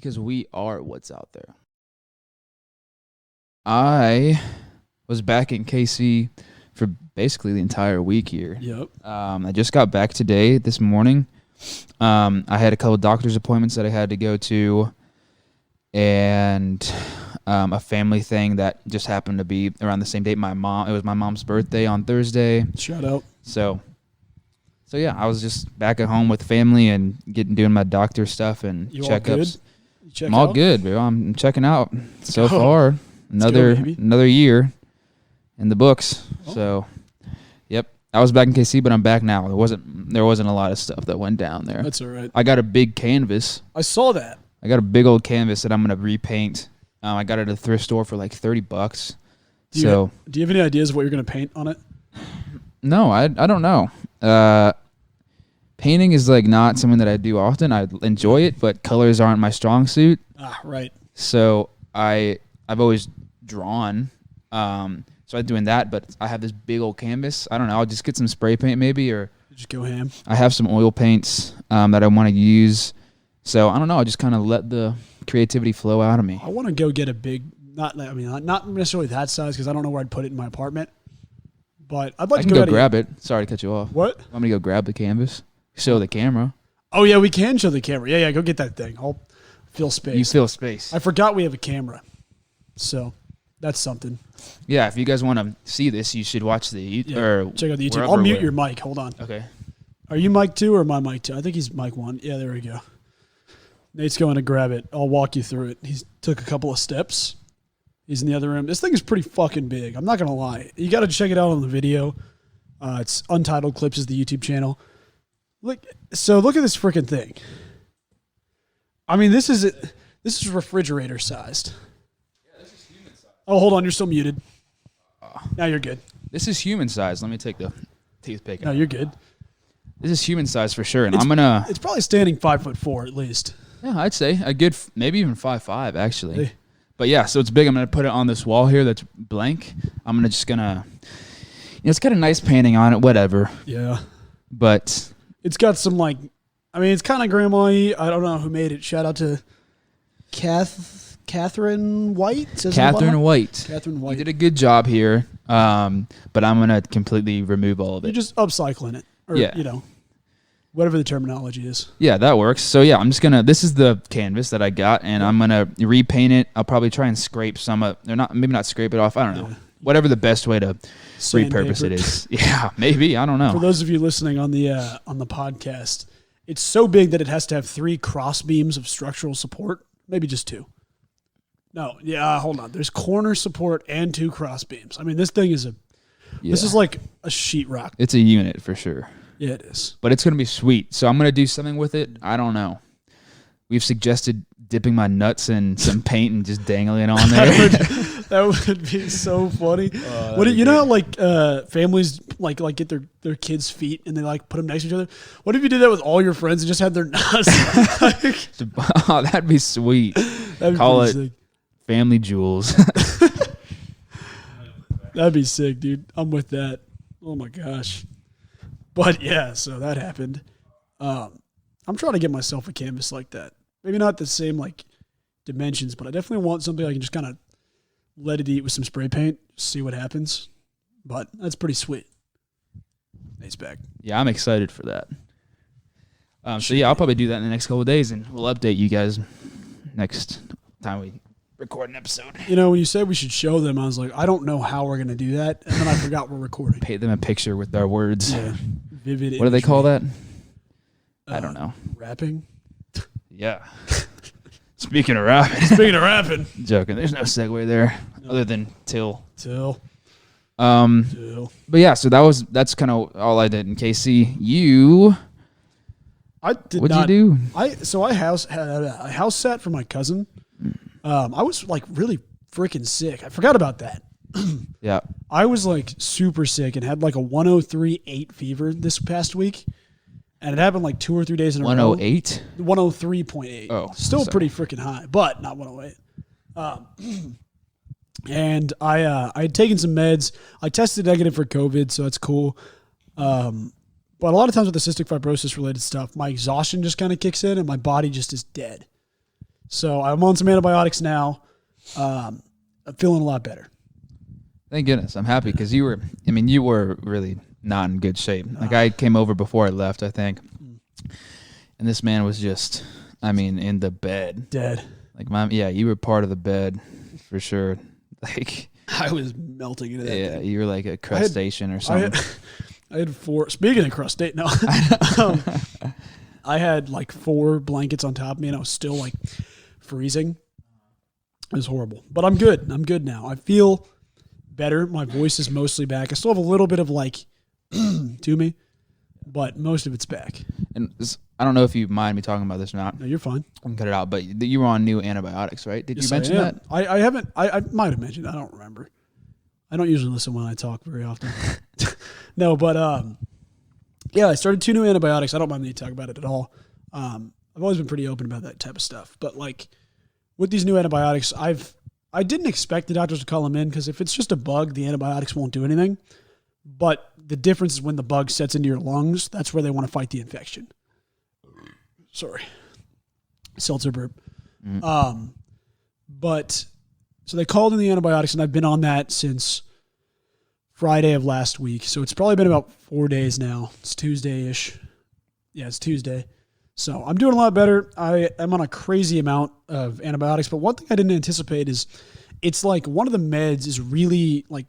because we are what's out there. I was back in KC for basically the entire week here. Yep. I just got back today, this morning. I had a couple doctor's appointments that I had to go to, and a family thing that just happened to be around the same date. It was my mom's birthday on Thursday. Shout out. So yeah, I was just back at home with family and doing my doctor stuff and checkups. I'm all good, bro. I'm checking out so far. Another year in the books. Oh. So, yep. I was back in KC, but I'm back now. There wasn't a lot of stuff that went down there. That's all right. I got a big canvas. I saw that. I got a big old canvas that I'm gonna repaint. I got it at a thrift store for like $30. Do you have any ideas of what you're gonna paint on it? No, I don't know. Painting is like not something that I do often. I enjoy it, but colors aren't my strong suit. Ah, right. So I've always drawn. So I'm doing that, but I have this big old canvas. I don't know. I'll just get some spray paint maybe, or just go ham. I have some oil paints that I want to use. So I don't know. I just kind of let the creativity flow out of me. I want to go get a big, not necessarily that size because I don't know where I'd put it in my apartment. But I'd like to go grab it. Sorry to cut you off. What? I'm gonna go grab the canvas. Show the camera. Oh yeah, we can show the camera. Yeah, go get that thing. I'll fill space. You fill space. I forgot we have a camera, so that's something. Yeah, if you guys want to see this, you should watch or check out the YouTube. I'll mute your mic. Hold on. Okay. Are you mic 2 or my mic 2? I think he's mic 1. Yeah, there we go. Nate's going to grab it. I'll walk you through it. He took a couple of steps. He's in the other room. This thing is pretty fucking big. I'm not gonna lie. You got to check it out on the video. It's Untitled Clips is the YouTube channel. Look at this freaking thing. I mean, this is refrigerator sized. Yeah, this is human sized. Oh, hold on, you're still muted. Now you're good. This is human sized. Let me take the toothpick out. No, you're good. This is human sized for sure, and It's probably standing 5'4" at least. Yeah, I'd say a good, maybe even 5'5" actually. Hey. But yeah, so it's big. I'm gonna put it on this wall here that's blank. It's got a nice painting on it. Whatever. Yeah. But it's got some it's kind of grandma-y. I don't know who made it. Shout out to Catherine White. Catherine White. You did a good job here. But I'm gonna completely remove all of it. You're just upcycling it. Or, whatever the terminology is. Yeah, that works. So yeah, this is the canvas that I got, and I'm gonna repaint it. I'll probably try and scrape maybe not scrape it off. I don't know. Whatever the best way to repurpose it is. Yeah, maybe. I don't know. For those of you listening on the podcast, it's so big that it has to have 3 cross beams of structural support. Maybe just 2. No, yeah, hold on. There's corner support and 2 cross beams. I mean, this thing is this is like a sheetrock. It's a unit for sure. Yeah, it is. But it's going to be sweet. So I'm going to do something with it. I don't know. We've suggested dipping my nuts in some paint and just dangling it on there. That would be so funny. You know how families get their kids' feet and they put them next to each other? What if you did that with all your friends and just had their nuts? Oh, that'd be sweet. Call it sick. Family Jewels. That'd be sick, dude. I'm with that. Oh my gosh. But yeah, so that happened. I'm trying to get myself a canvas like that. Maybe not the same dimensions, but I definitely want something I can just kind of let it eat with some spray paint, see what happens. But that's pretty sweet. Nate's back. Yeah, I'm excited for that. So yeah, I'll probably do that in the next couple of days, and we'll update you guys next time we record an episode. When you said we should show them, I was like, I don't know how we're going to do that. And then I forgot we're recording. Paint them a picture with our words. Yeah. Vivid What do they call that? I don't know. Rapping? Yeah. Speaking of rapping. Joking. There's no segue there other than till. But yeah, so that's kind of all I did in KC. What'd you do? I had a house set for my cousin. I was really freaking sick. I forgot about that. Yeah. I was super sick and had a 103.8 fever this past week. And it happened 2 or 3 days in a row. 108? 103.8. Oh. Still pretty freaking high, but not 108. And I had taken some meds. I tested negative for COVID, so that's cool. But a lot of times with the cystic fibrosis related stuff, my exhaustion just kind of kicks in and my body just is dead. So I'm on some antibiotics now. I'm feeling a lot better. Thank goodness. I'm happy because you were really not in good shape. Like I came over before I left, I think. And this man was just, in the bed. Dead. Like, you were part of the bed for sure. Like, I was melting into that. Yeah, you were like a crustacean or something. I had 4, speaking of crustacean, no. I had like 4 blankets on top of me and I was still like freezing. It was horrible. But I'm good. I'm good now. I feel better. My voice is mostly back. I still have a little bit of like to me, but most of it's back. And I don't know if you mind me talking about this or not. No, you're fine. I can cut it out. But you were on new antibiotics, right? Did you mention that? I haven't. I might have mentioned it. I don't remember. I don't usually listen when I talk very often. No, but I started 2 new antibiotics. I don't mind me talking about it at all. I've always been pretty open about that type of stuff. But like with these new antibiotics, I didn't expect the doctors to call them in because if it's just a bug, the antibiotics won't do anything. But the difference is when the bug sets into your lungs, that's where they want to fight the infection. Sorry. Seltzer burp. But so they called in the antibiotics, and I've been on that since Friday of last week. So it's probably been about 4 days now. It's Tuesday-ish. Yeah, it's Tuesday. So I'm doing a lot better. I'm on a crazy amount of antibiotics, but one thing I didn't anticipate is it's like one of the meds is really like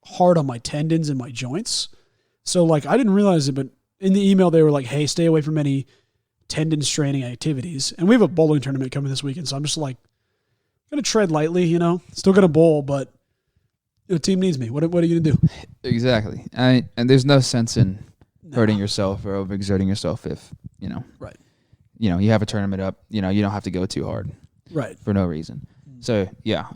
hard on my tendons and my joints. So like I didn't realize it, but in the email they were like, hey, stay away from any tendon straining activities. And we have a bowling tournament coming this weekend, so I'm just like going to tread lightly, Still going to bowl, but the team needs me. What are you going to do? Exactly. And there's no sense in hurting yourself or overexerting yourself if, Right. You have a tournament up, you don't have to go too hard. Right. For no reason. So, yeah,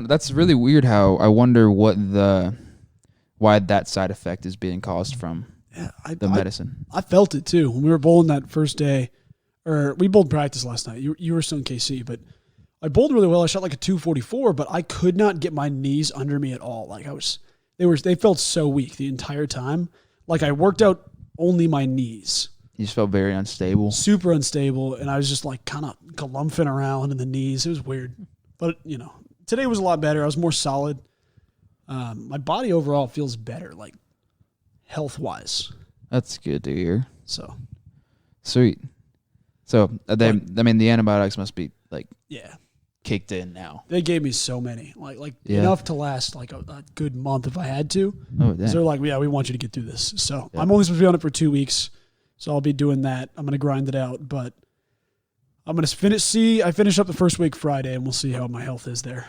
that's really weird how I wonder why that side effect is being caused from the medicine. I felt it too when we were bowling that first day, or we bowled practice last night. You were still in KC, but I bowled really well. I shot like a 244, but I could not get my knees under me at all. Like they felt so weak the entire time. Like I worked out only my knees. You just felt very unstable. Super unstable, and I was just like kind of galumphing around in the knees. It was weird. But, today was a lot better. I was more solid. My body overall feels better, like health-wise. That's good to hear. So. Sweet. So, the antibiotics must be, like, kicked in now. They gave me so many. Enough to last, like, a good month if I had to. Oh, damn. So they're like, we want you to get through this. So, I'm only supposed to be on it for 2 weeks. So, I'll be doing that. I'm going to grind it out, but I'm going to I finish up the first week Friday, and we'll see how my health is there.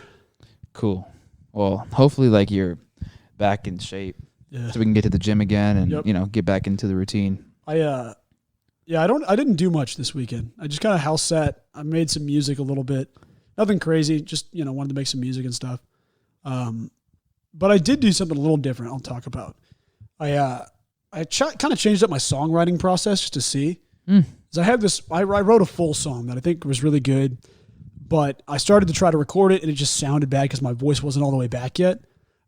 Cool. Well, hopefully, like, you're back in shape so we can get to the gym again and, get back into the routine. I didn't do much this weekend. I just kind of house sat. I made some music a little bit. Nothing crazy. Just, wanted to make some music and stuff. But I did do something a little different I'll talk about. I kind of changed up my songwriting process just to see. So I wrote a full song that I think was really good, but I started to try to record it and it just sounded bad because my voice wasn't all the way back yet.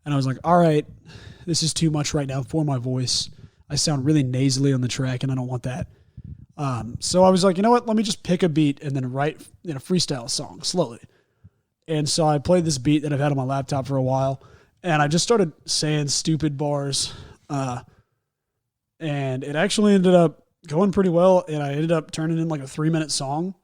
And I was like, all right, this is too much right now for my voice. I sound really nasally on the track and I don't want that. So I was like, you know what? Let me just pick a beat and then write freestyle a song slowly. And so I played this beat that I've had on my laptop for a while and I just started saying stupid bars. And it actually ended up going pretty well, and I ended up turning in like a 3-minute song,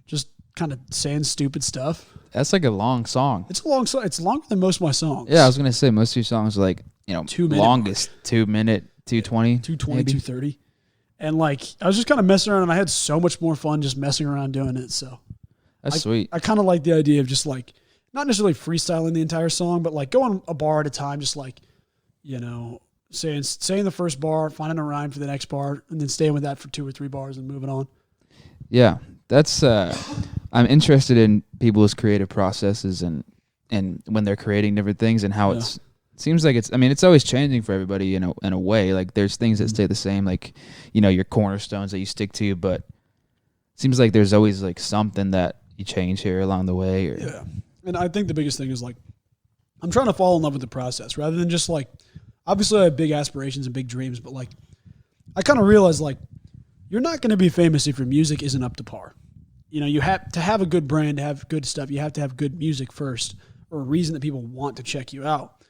just kind of saying stupid stuff. That's like a long song. It's a long song. It's longer than most of my songs. Yeah, I was gonna say most of your songs are like 2 minute longest mark. 2 minute, 2:20, 2:20, 2:30, and like I was just kind of messing around, and I had so much more fun just messing around doing it. So that's sweet. I kind of like the idea of just like not necessarily freestyling the entire song, but like going a bar at a time, just like saying the first bar, finding a rhyme for the next bar, and then staying with that for 2 or 3 bars and moving on. Yeah, that's. I'm interested in people's creative processes and when they're creating different things and how it seems like it's always changing for everybody in a way. Like there's things that stay the same, like your cornerstones that you stick to, but it seems like there's always like something that you change here along the way. Yeah, and I think the biggest thing is like I'm trying to fall in love with the process rather than just like. Obviously, I have big aspirations and big dreams, but like, I kind of realize like, you're not going to be famous if your music isn't up to par. you have to have a good brand, to have good stuff. You have to have good music first, or a reason that people want to check you out.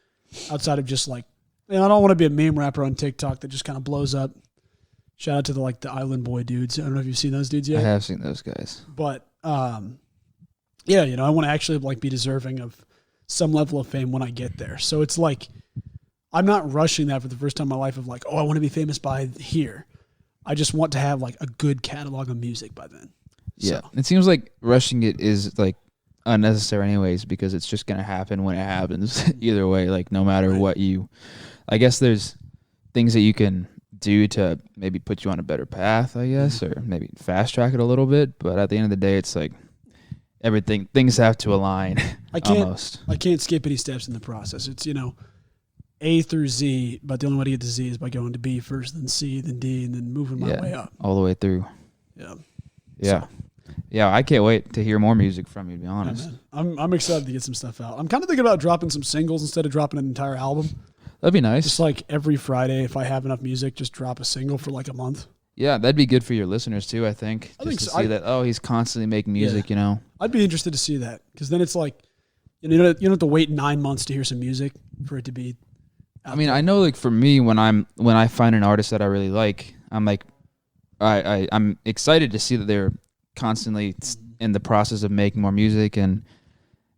Outside of just like, I don't want to be a meme rapper on TikTok that just kind of blows up. Shout out to the Island Boy dudes. I don't know if you've seen those dudes yet. I have seen those guys. But yeah, I want to actually like be deserving of some level of fame when I get there. So it's like I'm not rushing that for the first time in my life of like, oh, I want to be famous by here. I just want to have like a good catalog of music by then. Yeah, it seems like rushing it is like unnecessary anyways, because it's just gonna happen when it happens. Either way, like no matter what I guess there's things that you can do to maybe put you on a better path, I guess, or maybe fast track it a little bit. But at the end of the day, it's like things have to align. I can't skip any steps in the process. It's A through Z, but the only way to get to Z is by going to B first, then C, then D, and then moving my way up all the way through. Yeah. Yeah, I can't wait to hear more music from you, to be honest. Yeah, I'm excited to get some stuff out. I'm kind of thinking about dropping some singles instead of dropping an entire album. That'd be nice. Just like every Friday, if I have enough music, just drop a single for like a month. Yeah, that'd be good for your listeners too, I think. I think to see that, he's constantly making music, I'd be interested to see that, because then it's like, you don't have to wait 9 months to hear some music for it to be out there. I know like for me, when I find an artist that I really like, I'm like, I'm excited to see that they're constantly in the process of making more music, and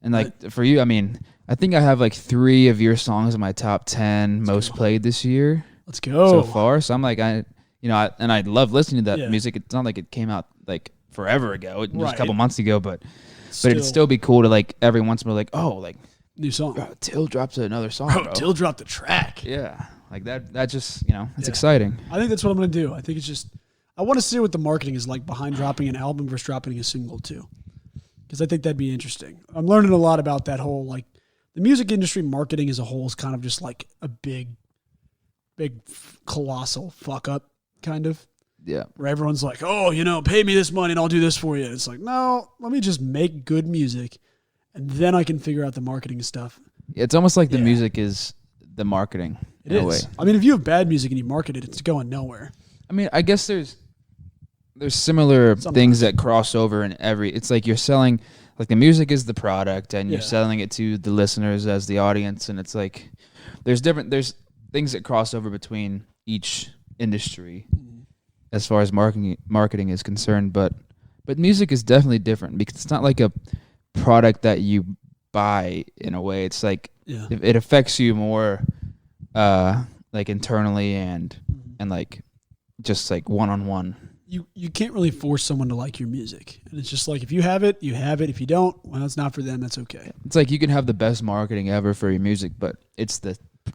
like for you, I think I have like 3 of your songs in my top 10 most played this year. Let's go so far. So I'm like, I love listening to that music. It's not like it came out like forever ago, just a couple months ago, but it'd still be cool to like every once in a while, like, like new song. Till drops another song. Bro. Till dropped a track. Yeah, like that just it's exciting. I think that's what I'm gonna do. I think it's just I want to see what the marketing is like behind dropping an album versus dropping a single too, because I think that'd be interesting. I'm learning a lot about that whole like the music industry marketing as a whole is kind of just like a big colossal fuck up kind of. Yeah. Where everyone's like, oh, pay me this money and I'll do this for you. It's like, no, let me just make good music and then I can figure out the marketing stuff. It's almost like the music is the marketing in a way. If you have bad music and you market it, it's going nowhere. I guess there's similar things that cross over in it's like you're selling, like the music is the product and you're selling it to the listeners as the audience. And it's like, there's things that cross over between each industry as far as marketing is concerned. But music is definitely different because it's not like a product that you buy in a way. It's like, it affects you more, like internally and like, just like one-on-one. You can't really force someone to like your music. And it's just like, if you have it, you have it. If you don't, well, it's not for them. That's okay. It's like you can have the best marketing ever for your music, but it's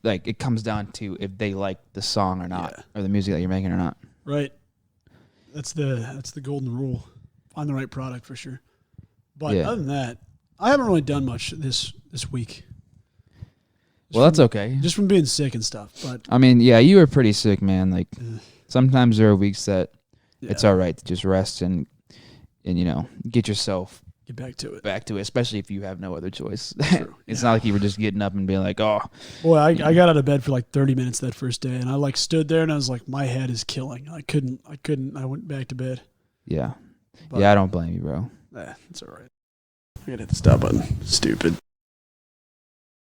it comes down to if they like the song or not, or the music that you're making or not. Right. That's the golden rule. Find the right product for sure. But other than that, I haven't really done much this week. That's okay. Just from being sick and stuff. But you were pretty sick, man. Like sometimes there are weeks that it's all right to just rest and get yourself back to it, especially if you have no other choice. It's not like you were just getting up and being like, oh. Boy, I got out of bed for like 30 minutes that first day, and I like stood there and I was like, my head is killing. I couldn't. I went back to bed. Yeah. I don't blame you, bro. It's all right. I gotta hit the stop button. Stupid.